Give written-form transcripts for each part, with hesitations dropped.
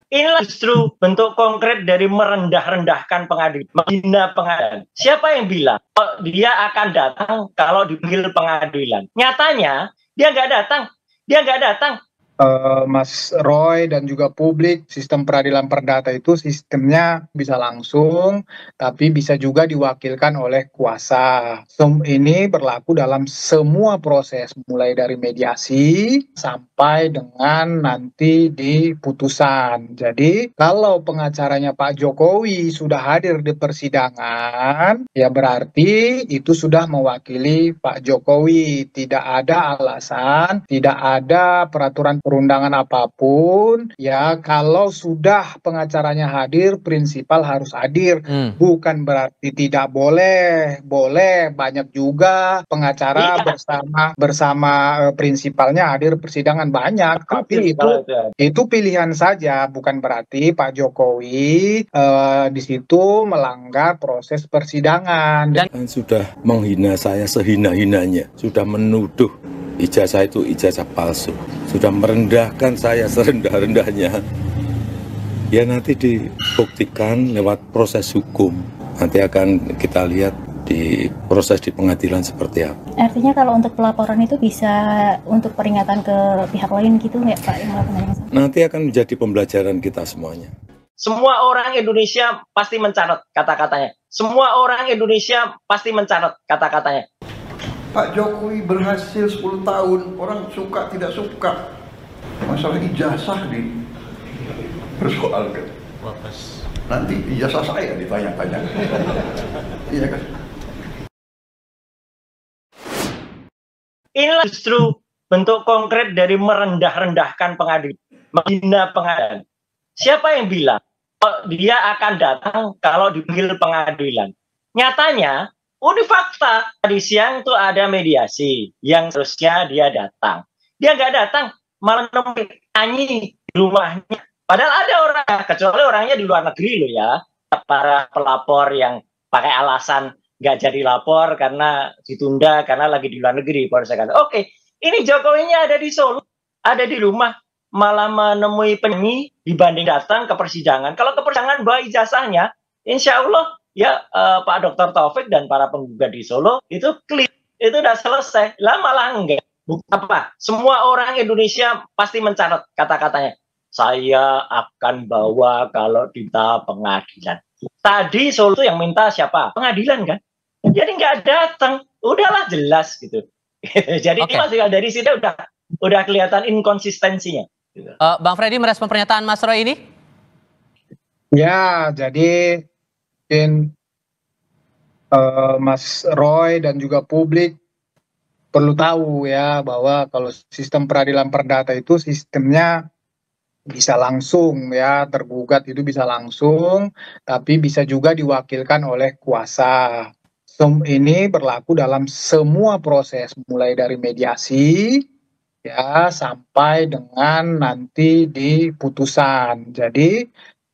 Inilah justru bentuk konkret dari merendah-rendahkan pengadilan, menghina pengadilan. Siapa yang bilang dia akan datang kalau dipanggil pengadilan? Nyatanya dia nggak datang. Dia nggak datang. Mas Roy dan juga publik, sistem peradilan perdata itu sistemnya bisa langsung, tapi bisa juga diwakilkan oleh kuasa. Ini berlaku dalam semua proses, mulai dari mediasi sampai dengan nanti di putusan. Jadi, kalau pengacaranya Pak Jokowi sudah hadir di persidangan, ya berarti itu sudah mewakili Pak Jokowi. Tidak ada alasan, tidak ada peraturan perundangan apapun, ya kalau sudah pengacaranya hadir, prinsipal harus hadir. Bukan berarti tidak boleh, boleh banyak juga pengacara bersama prinsipalnya hadir persidangan banyak, tapi itu pilihan saja, bukan berarti Pak Jokowi di situ melanggar proses persidangan. Dan sudah menghina saya sehina-hinanya, sudah menuduh ijazah itu ijazah palsu, sudah merendahkan saya serendah-rendahnya. Ya nanti dibuktikan lewat proses hukum. Nanti akan kita lihat di proses di pengadilan seperti apa. Artinya kalau untuk pelaporan itu bisa untuk peringatan ke pihak lain gitu nggak Pak yang melakukan yang sama? Nanti akan menjadi pembelajaran kita semuanya. Semua orang Indonesia pasti mencatat kata-katanya. Semua orang Indonesia pasti mencatat kata-katanya. Pak Jokowi berhasil 10 tahun, orang suka tidak suka. Masalah ijazah dipersoalkan. Nanti ijazah saya ditanya-tanya. Iya kan? Inilah justru bentuk konkret dari merendah-rendahkan pengadilan, menghina pengadilan. Siapa yang bilang dia akan datang kalau dipanggil pengadilan? Nyatanya, ini fakta. Tadi siang itu ada mediasi yang seharusnya dia datang. Dia nggak datang, malah nyanyi di rumahnya. Padahal ada orang, kecuali orangnya di luar negeri loh ya. Para pelapor yang pakai alasan nggak jadi lapor karena ditunda, karena lagi di luar negeri. Oke, ini Jokowinya ada di Solo, ada di rumah, malah menemui penyanyi dibanding datang ke persidangan. Kalau ke persidangan bawa ijazahnya, insya Allah ya Pak Dr. Taufik dan para penggugat di Solo itu clear, itu udah selesai. Lah malah enggak. Apa? Semua orang Indonesia pasti mencatat kata-katanya. Saya akan bawa kalau kita pengadilan. Tadi Solo itu yang minta siapa? Pengadilan kan? Jadi nggak datang. Udahlah jelas gitu. Jadi masih dari situ udah kelihatan inkonsistensinya. Bang Freddy merespon pernyataan Mas Roy ini? Ya, jadi mungkin Mas Roy dan juga publik perlu tahu ya bahwa kalau sistem peradilan perdata itu sistemnya bisa langsung ya, tergugat itu bisa langsung, tapi bisa juga diwakilkan oleh kuasa. Ini berlaku dalam semua proses, mulai dari mediasi ya sampai dengan nanti di putusan. Jadi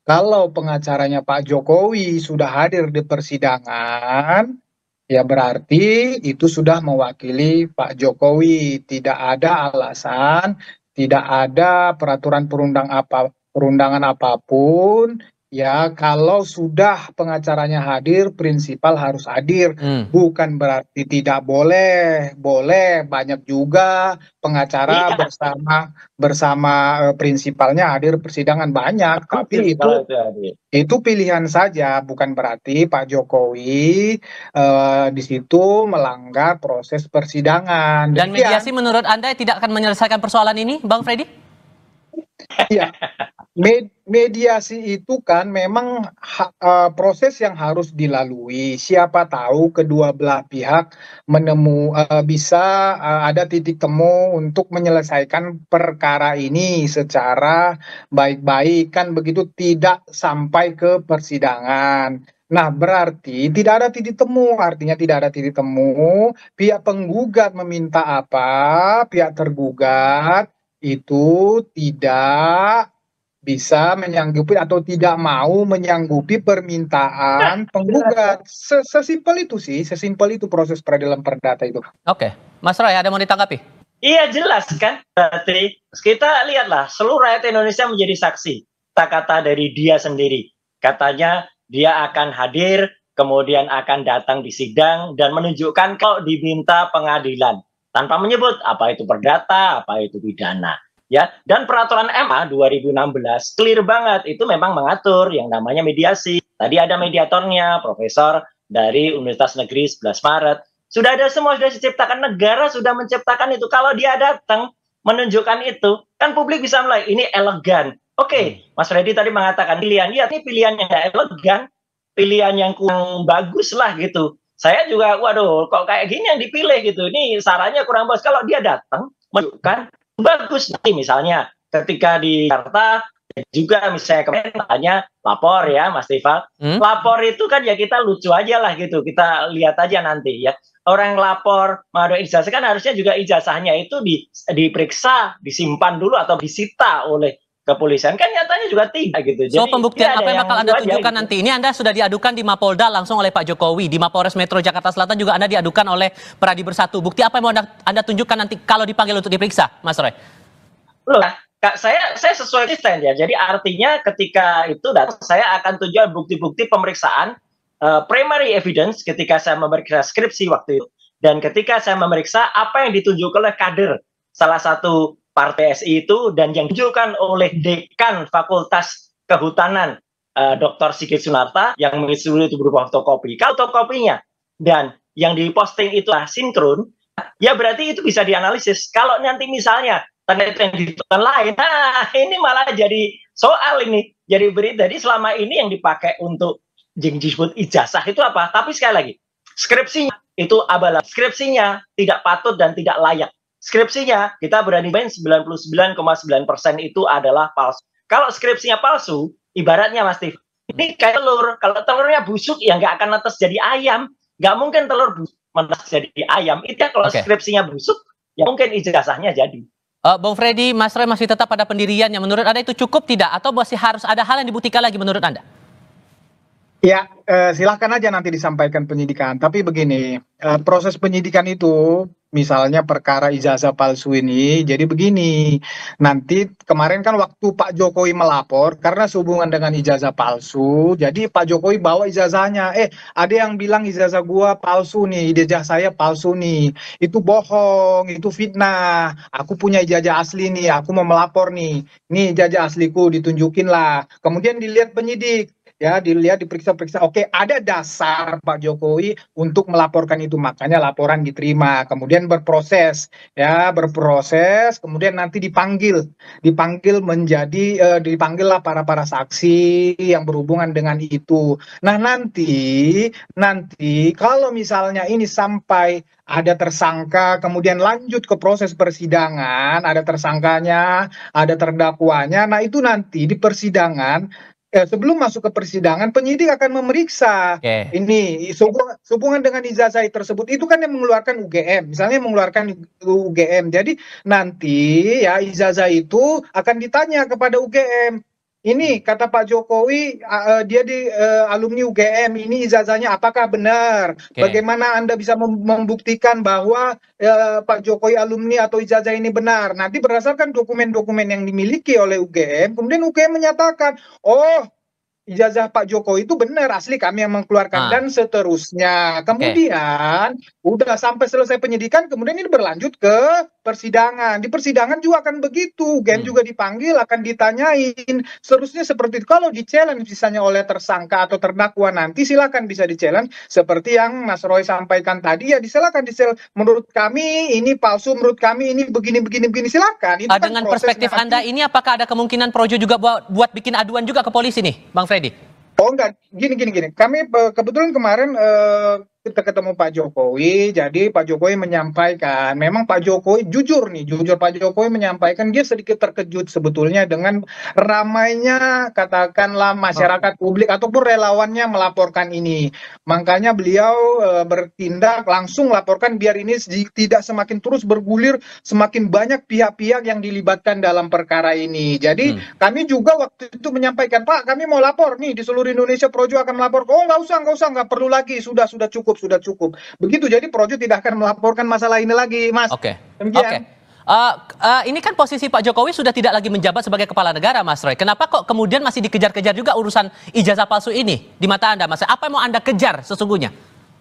kalau pengacaranya Pak Jokowi sudah hadir di persidangan, ya berarti itu sudah mewakili Pak Jokowi. Tidak ada alasan, tidak ada peraturan perundangan apapun. Ya kalau sudah pengacaranya hadir, prinsipal harus hadir. Bukan berarti tidak boleh, boleh banyak juga pengacara bersama prinsipalnya hadir persidangan banyak. Tapi itu pilihan saja, bukan berarti Pak Jokowi di situ melanggar proses persidangan. Dan mediasi menurut Anda tidak akan menyelesaikan persoalan ini, Bang Freddy? Iya, mediasi itu kan memang proses yang harus dilalui. Siapa tahu kedua belah pihak bisa ada titik temu untuk menyelesaikan perkara ini secara baik-baik, kan begitu, tidak sampai ke persidangan. Nah, berarti tidak ada titik temu, artinya tidak ada titik temu. Pihak penggugat meminta apa, pihak tergugat itu tidak bisa menyanggupi atau tidak mau menyanggupi permintaan penggugat. Sesimpel itu sih, sesimpel itu proses peradilan perdata itu. Oke, Mas Roy ada mau ditanggapi? Iya jelas kan, berarti kita lihatlah seluruh rakyat Indonesia menjadi saksi. kata-kata dari dia sendiri. Katanya dia akan hadir, kemudian akan datang di sidang dan menunjukkan kalau diminta pengadilan tanpa menyebut apa itu perdata, apa itu pidana. Ya, dan peraturan MA 2016 clear banget, itu memang mengatur yang namanya mediasi. Tadi ada mediatornya, profesor dari Universitas Negeri 11 Maret. Sudah ada semua, sudah diciptakan, negara sudah menciptakan itu. Kalau dia datang menunjukkan itu, kan publik bisa mulai, ini elegan. Oke, Mas Freddy tadi mengatakan pilihan, ya ini pilihan yang nggak elegan, pilihan yang kurang bagus lah gitu. Saya juga, waduh, kok kayak gini yang dipilih gitu. Ini sarannya kurang bagus. Kalau dia datang menunjukkan bagus, nanti misalnya ketika di Jakarta juga misalnya kemarin tanya lapor ya Mas Tifal, lapor itu kan ya kita lucu aja lah gitu, kita lihat aja nanti ya. Orang lapor mengadu ijazah kan harusnya juga ijazahnya itu diperiksa, disimpan dulu atau disita oleh kepolisian, kan nyatanya juga tidak gitu. So Jadi, pembuktian apa yang bakal Anda tunjukkan gitu. nanti ini Anda sudah diadukan di Mapolda langsung oleh Pak Jokowi, di Mapolres Metro Jakarta Selatan juga Anda diadukan oleh Peradi Bersatu. Bukti apa yang mau Anda tunjukkan nanti kalau dipanggil untuk diperiksa, Mas Roy? Loh, Kak, saya sesuai konsisten ya. Jadi artinya ketika itu datang, saya akan tunjukkan bukti-bukti pemeriksaan primary evidence ketika saya memeriksa skripsi waktu itu, dan ketika saya memeriksa apa yang ditunjukkan oleh kader salah satu partai SI itu, dan yang ditunjukkan oleh dekan Fakultas Kehutanan Dr. Sigit Sunarta yang mengisi itu berupa fotokopi. Kalau fotokopinya dan yang diposting itu sinkron, ya berarti itu bisa dianalisis. Kalau nanti misalnya ternyata yang ditentukan lain, nah ini malah jadi soal ini, jadi berita. Jadi selama ini yang dipakai untuk yang disebut ijazah itu apa? Tapi sekali lagi, skripsinya itu abal, skripsinya tidak patut dan tidak layak. Skripsinya kita berani main 99,9% itu adalah palsu. Kalau skripsinya palsu, ibaratnya Mas Tif, ini kayak telur. Kalau telurnya busuk ya nggak akan netes jadi ayam. Nggak mungkin telur busuk menetes jadi ayam. Itu ya kalau skripsinya busuk, ya mungkin ijazahnya jadi. Bang Freddy, Mas Roy masih tetap pada pendiriannya. Menurut Anda itu cukup tidak? Atau masih harus ada hal yang dibuktikan lagi menurut Anda? Ya, silahkan aja nanti disampaikan penyidikan. Tapi begini, proses penyidikan itu, misalnya perkara ijazah palsu ini, jadi begini, nanti kemarin kan waktu Pak Jokowi melapor, karena sehubungan dengan ijazah palsu, jadi Pak Jokowi bawa ijazahnya, ada yang bilang ijazah gua palsu nih, ijazah saya palsu nih, itu bohong, itu fitnah, aku punya ijazah asli nih, aku mau melapor nih ijazah asliku, ditunjukin lah, kemudian dilihat penyidik, ya dilihat diperiksa-periksa, oke ada dasar Pak Jokowi untuk melaporkan itu, makanya laporan diterima, kemudian berproses, kemudian nanti dipanggil menjadi dipanggillah para saksi yang berhubungan dengan itu. Nah nanti kalau misalnya ini sampai ada tersangka, kemudian lanjut ke proses persidangan, ada tersangkanya, ada terdakwanya, nah itu nanti di persidangan, sebelum masuk ke persidangan, penyidik akan memeriksa ini sehubungan dengan ijazah tersebut. Itu kan yang mengeluarkan UGM, misalnya mengeluarkan UGM. Jadi nanti ya ijazah itu akan ditanya kepada UGM. Ini kata Pak Jokowi, dia di alumni UGM, ini ijazahnya apakah benar? Bagaimana Anda bisa membuktikan bahwa Pak Jokowi alumni atau ijazah ini benar? Nanti berdasarkan dokumen-dokumen yang dimiliki oleh UGM, kemudian UGM menyatakan, oh ijazah Pak Jokowi itu benar, asli kami yang mengeluarkan, dan seterusnya. Kemudian udah sampai selesai penyidikan, kemudian ini berlanjut ke persidangan. Di persidangan juga akan begitu, UGM juga dipanggil, akan ditanyain, seterusnya seperti itu. Kalau di-challenge misalnya oleh tersangka atau terdakwa, nanti silakan bisa di-challenge seperti yang Mas Roy sampaikan tadi, ya silakan di-challenge, menurut kami ini palsu, menurut kami ini begini, silakan. Itu dengan perspektif Anda ini, apakah ada kemungkinan Projo juga buat bikin aduan juga ke polisi nih, Bang Freddy? Oh enggak, gini. Kami kebetulan kemarin kita ketemu Pak Jokowi, jadi Pak Jokowi menyampaikan, memang Pak Jokowi jujur Pak Jokowi menyampaikan dia sedikit terkejut sebetulnya dengan ramainya katakanlah masyarakat publik ataupun relawannya melaporkan ini. Makanya beliau bertindak langsung laporkan biar ini tidak semakin terus bergulir, semakin banyak pihak-pihak yang dilibatkan dalam perkara ini. Jadi kami juga waktu itu menyampaikan, Pak kami mau lapor nih di seluruh Indonesia, Projo akan melapor. Oh nggak usah, nggak perlu lagi, sudah cukup. Begitu, jadi Projo tidak akan melaporkan masalah ini lagi, Mas. Oke. Ini kan posisi Pak Jokowi sudah tidak lagi menjabat sebagai kepala negara, Mas Roy. Kenapa kok kemudian masih dikejar-kejar juga urusan ijazah palsu ini di mata Anda, Mas? Apa yang mau Anda kejar sesungguhnya?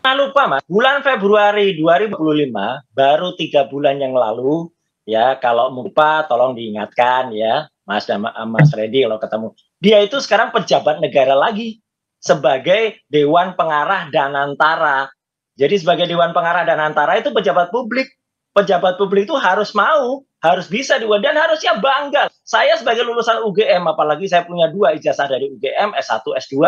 Jangan lupa, Mas, bulan Februari 2025, baru 3 bulan yang lalu, ya, kalau lupa tolong diingatkan ya, Mas dan Mas Reddy kalau ketemu. Dia itu sekarang pejabat negara lagi sebagai Dewan Pengarah Danantara. Jadi sebagai Dewan Pengarah Danantara itu pejabat publik. Pejabat publik itu harus mau, harus bisa dan harusnya bangga. Saya sebagai lulusan UGM, apalagi saya punya 2 ijazah dari UGM, S1, S2,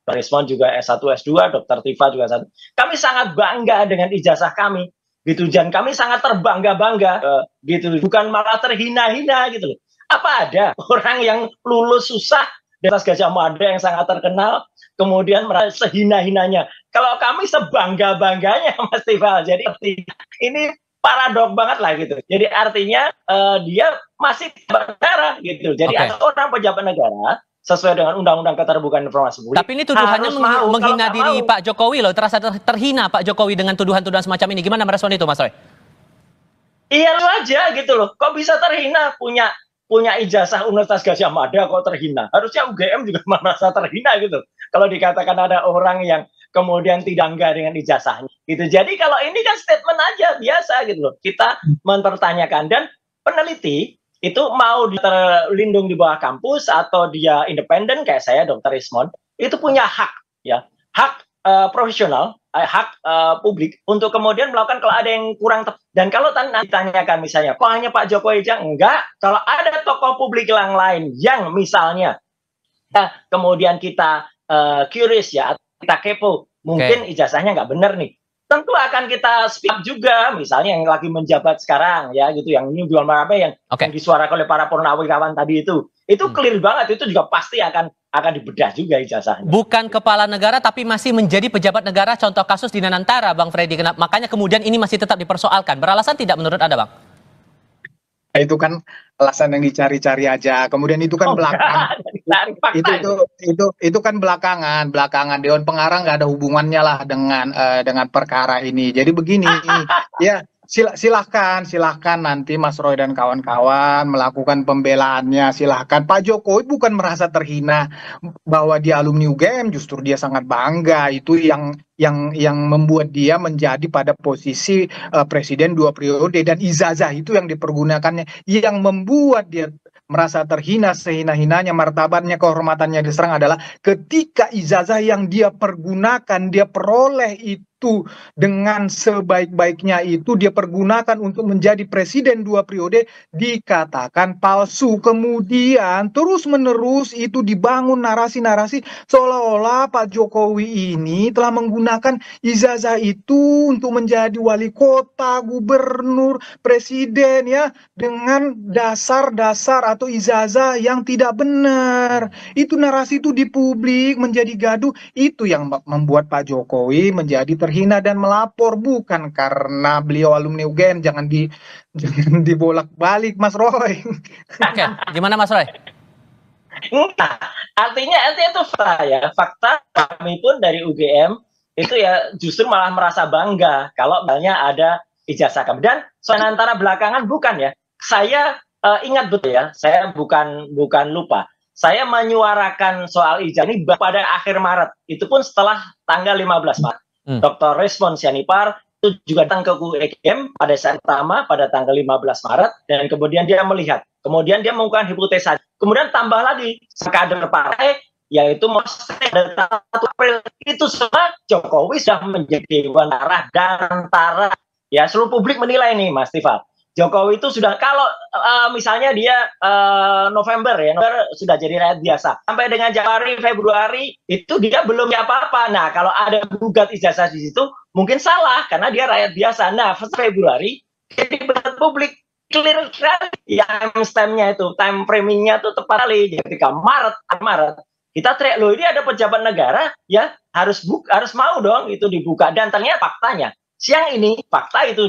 Rismon juga S1, S2, Dr. Tifa juga S1. Kami sangat bangga dengan ijazah kami, gitu. Dan kami sangat terbangga-bangga, gitu. Bukan malah terhina-hina, gitu loh. Apa ada orang yang lulus susah di atas Gajah Mada yang sangat terkenal, kemudian merasa sehina-hinanya? Kalau kami sebangga-bangganya, Mas Tifa. Jadi ini paradok banget lah gitu. Jadi artinya dia masih negara gitu. Jadi ada orang pejabat negara sesuai dengan Undang-Undang Keterbukaan Informasi Publik. Tapi ini tuduhannya menghina diri Pak Jokowi loh. Terasa terhina Pak Jokowi dengan tuduhan-tuduhan semacam ini. Gimana merespon itu, Mas Roy? Iya lu aja gitu loh. Kok bisa terhina punya ijazah Universitas Gadjah Mada kok terhina? Harusnya UGM juga merasa terhina gitu. Kalau dikatakan ada orang yang kemudian tidak enggak dengan ijazahnya gitu. Jadi kalau ini kan statement aja biasa gitu loh. Kita mempertanyakan, dan peneliti itu mau terlindung di bawah kampus atau dia independen kayak saya Dr. Rismon, itu punya hak ya, hak profesional, hak publik untuk kemudian melakukan kalau ada yang kurang tepat. Dan kalau ditanyakan misalnya, kok hanya Pak Jokowi aja? Enggak, kalau ada tokoh publik yang lain yang misalnya kemudian kita curious ya, kita kepo, mungkin ijazahnya nggak benar nih, tentu akan kita speak up juga, misalnya yang lagi menjabat sekarang ya gitu, yang ini jual apa yang disuarakan oleh para purnawirawan tadi itu clear banget, itu juga pasti akan dibedah juga ijazahnya. Bukan kepala negara tapi masih menjadi pejabat negara, contoh kasus di Danantara, Bang Freddy. Makanya kemudian ini masih tetap dipersoalkan. Beralasan tidak menurut Anda, Bang? Itu kan alasan yang dicari-cari aja. Kemudian itu kan belakangan. Itu kan belakangan Dewan Pengarah nggak ada hubungannya lah dengan perkara ini. Jadi begini, ya silahkan nanti Mas Roy dan kawan-kawan melakukan pembelaannya, silahkan. Pak Jokowi bukan merasa terhina bahwa dia alumni UGM, justru dia sangat bangga. Itu yang membuat dia menjadi pada posisi presiden 2 periode, dan ijazah itu yang dipergunakannya yang membuat dia merasa terhina sehina-hinanya, martabatnya, kehormatannya diserang adalah ketika ijazah yang dia pergunakan, dia peroleh itu dengan sebaik-baiknya itu dia pergunakan untuk menjadi presiden 2 periode dikatakan palsu. Kemudian terus-menerus itu dibangun narasi-narasi seolah-olah Pak Jokowi ini telah menggunakan ijazah itu untuk menjadi wali kota, gubernur, presiden ya, dengan dasar-dasar atau ijazah yang tidak benar. Itu narasi itu di publik menjadi gaduh, itu yang membuat Pak Jokowi menjadi terhina dan melapor, bukan karena beliau alumni UGM. Jangan dibolak-balik, Mas Roy. Oke, gimana Mas Roy? Nah, artinya itu fakta ya. Fakta kami pun dari UGM itu ya justru malah merasa bangga kalau misalnya ada ijazah kami. Dan soal antara belakangan bukan ya. Saya ingat betul ya, saya bukan lupa. Saya menyuarakan soal ijazah ini pada akhir Maret. Itu pun setelah tanggal 15 Maret. Dr. Rismon Sianipar itu juga datang ke UGM pada saat pertama pada tanggal 15 Maret, dan kemudian dia melihat. Kemudian dia melakukan hipotesa. Kemudian tambah lagi kader partai, yaitu pada 1 April. Itu semua Jokowi sudah menjadi Dewan Pengarah Danantara. Ya, seluruh publik menilai nih, Mas Tifa. Jokowi itu sudah, kalau misalnya dia November sudah jadi rakyat biasa. Sampai dengan Januari, Februari, itu dia belum apa-apa. Nah, kalau ada gugat ijazah di situ, mungkin salah, karena dia rakyat biasa. Nah, Februari, jadi publik clear sekali. Time stamp-nya itu, time framing-nya itu tepat sekali. Ketika Maret, kita teriak, loh ini ada pejabat negara, ya harus mau dong itu dibuka. Dan ternyata faktanya, siang ini, fakta itu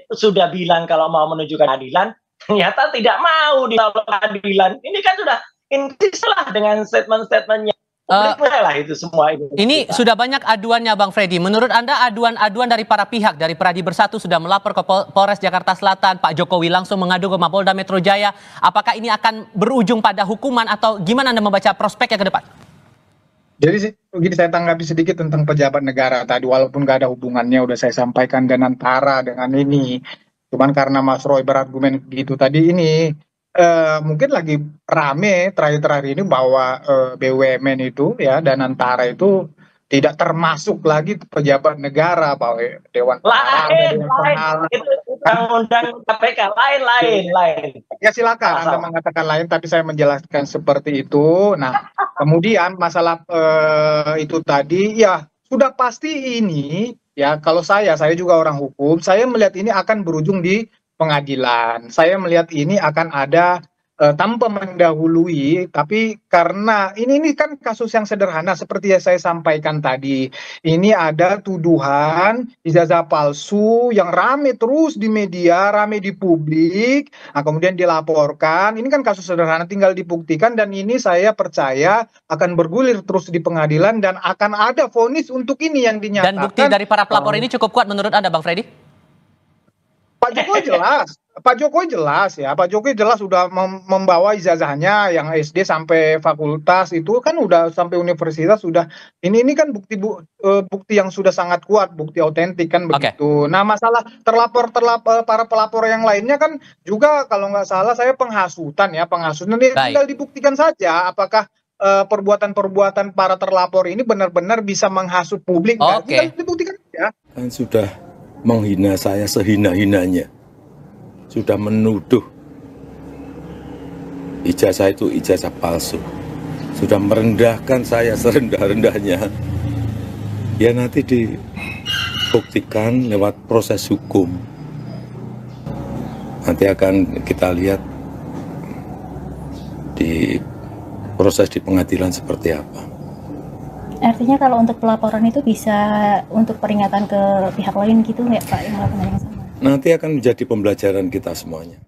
sudah bilang kalau mau menunjukkan keadilan, ternyata tidak mau ditolak keadilan. Ini kan sudah intislah dengan statement-statementnya. Publik lah itu semua itu. Ini sudah banyak aduannya Bang Freddy. Menurut Anda aduan-aduan dari para pihak, dari Pradi Bersatu sudah melapor ke Polres Jakarta Selatan, Pak Jokowi langsung mengadu ke Mapolda Metro Jaya. Apakah ini akan berujung pada hukuman atau gimana Anda membaca prospeknya ke depan? Jadi begini, saya tanggapi sedikit tentang pejabat negara tadi, walaupun nggak ada hubungannya, udah saya sampaikan dan antara dengan ini. Cuman karena Mas Roy berargumen gitu tadi ini, mungkin lagi rame terakhir-terakhir ini bahwa BUMN itu ya dan antara itu tidak termasuk lagi pejabat negara, bahwa Dewan Lain, itu undang-undang KPK, lain. Ya silakan Anda mengatakan lain, tapi saya menjelaskan seperti itu. Nah, kemudian masalah itu tadi, ya sudah pasti ini, ya kalau saya juga orang hukum, saya melihat ini akan berujung di pengadilan. Saya melihat ini akan ada tanpa mendahului, tapi karena ini kan kasus yang sederhana seperti yang saya sampaikan tadi. Ini ada tuduhan ijazah palsu yang rame terus di media, rame di publik, nah, kemudian dilaporkan. Ini kan kasus sederhana, tinggal dibuktikan, dan ini saya percaya akan bergulir terus di pengadilan dan akan ada vonis untuk ini yang dinyatakan. Dan bukti dari para pelapor ini cukup kuat menurut Anda Bang Freddy? Pak Jokowi jelas, Pak Jokowi jelas sudah membawa ijazahnya yang SD sampai fakultas, itu kan udah sampai universitas sudah. Ini kan bukti yang sudah sangat kuat, bukti otentik kan begitu. Nah, masalah para pelapor yang lainnya kan juga kalau nggak salah saya penghasutan ini tinggal dibuktikan saja apakah perbuatan-perbuatan para terlapor ini benar-benar bisa menghasut publik. Tinggal dibuktikan saja. Kan sudah menghina saya sehina-hinanya, sudah menuduh ijazah itu ijazah palsu, sudah merendahkan saya serendah-rendahnya. Ya nanti dibuktikan lewat proses hukum. Nanti akan kita lihat di proses di pengadilan seperti apa. Artinya kalau untuk pelaporan itu bisa untuk peringatan ke pihak lain gitu nggak Pak yang melakukan yang sama? Nanti akan menjadi pembelajaran kita semuanya.